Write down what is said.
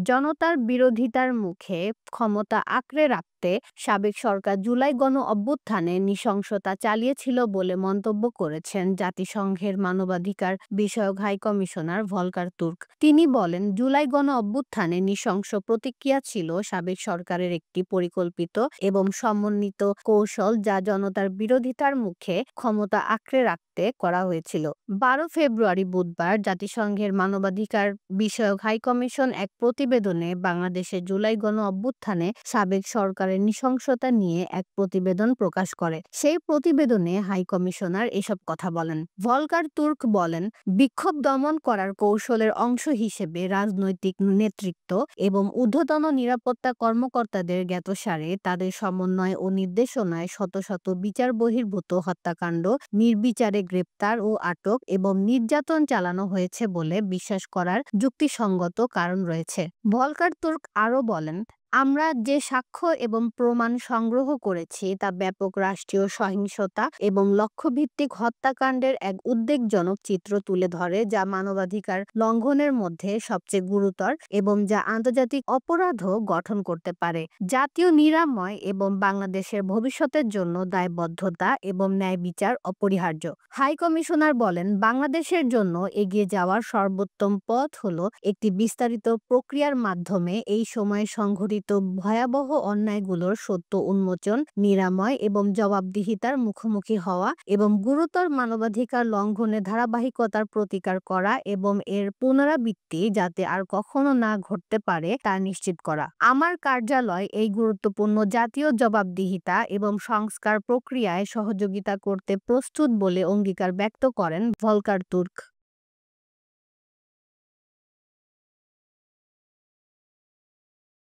জনতার বিরোধিতার মুখে ক্ষমতা আঁকড়ে রাখতে সাবেক সরকার জুলাই গণ অভ্যুত্থানে নৃশংসতা চালিয়েছিল বলে মন্তব্য করেছেন জাতিসংঘের মানবাধিকার বিষয়ক হাই কমিশনার ভলকার তুর্ক। তিনি বলেন, জুলাই গণ অভ্যুত্থানে নৃশংস প্রতিক্রিয়া ছিল সাবেক সরকারের একটি পরিকল্পিত এবং সমন্বিত কৌশল, যা জনতার বিরোধিতার মুখে ক্ষমতা আঁকড়ে রাখতে করা হয়েছিল। 12 ফেব্রুয়ারি বুধবার জাতিসংঘের মানবাধিকার বিষয়ক হাই কমিশন এক প্রতিবেদনে বাংলাদেশের জুলাই গণ অভ্যুত্থানে সাবেক সরকারের নৃশংসতা নিয়ে এক প্রতিবেদন প্রকাশ করে। সেই প্রতিবেদনে হাই কমিশনার এসব কথা বলেন। ভলকার তুর্ক বলেন, বিক্ষোভ দমন করার কৌশলের অংশ হিসেবে রাজনৈতিক নেতৃত্ব এবং ঊর্ধ্বতন নিরাপত্তা কর্মকর্তাদের জ্ঞাতসারে তাদের সমন্বয় ও নির্দেশনায় শত শত বিচার বহির্ভূত হত্যাকাণ্ড, নির্বিচারে গ্রেপ্তার ও আটক এবং নির্যাতন চালানো হয়েছে বলে বিশ্বাস করার যুক্তিসঙ্গত কারণ রয়েছে। ভলকার তুর্ক আরও বলেন, আমরা যে সাক্ষ্য এবং প্রমাণ সংগ্রহ করেছি তা ব্যাপক রাষ্ট্রীয় সহিংসতা এবং লক্ষ্যভিত্তিক হত্যাকাণ্ডের এক উদ্বেগজনক চিত্র তুলে ধরে, যা মানবাধিকার লঙ্ঘনের মধ্যে সবচেয়ে গুরুতর এবং যা আন্তর্জাতিক অপরাধও গঠন করতে পারে। জাতীয় নিরাময় এবং বাংলাদেশের ভবিষ্যতের জন্য দায়বদ্ধতা এবং ন্যায় বিচার অপরিহার্য। হাই কমিশনার বলেন, বাংলাদেশের জন্য এগিয়ে যাওয়ার সর্বোত্তম পথ হলো একটি বিস্তারিত প্রক্রিয়ার মাধ্যমে এই সময়ে সংঘটিত ভয়াবহ অন্যায়গুলোর সত্য উন্মোচন, নিরাময় এবং জবাবদিহিতার মুখোমুখি হওয়া এবং গুরুতর মানবাধিকার লঙ্ঘনের ধারাবাহিকতার প্রতিকার করা এবং এর পুনরাবৃত্তি যাতে আর কখনো না ঘটতে পারে তা নিশ্চিত করা। আমার কার্যালয় এই গুরুত্বপূর্ণ জাতীয় জবাবদিহিতা এবং সংস্কার প্রক্রিয়ায় সহযোগিতা করতে প্রস্তুত বলে অঙ্গীকার ব্যক্ত করেন ভলকার তুর্ক।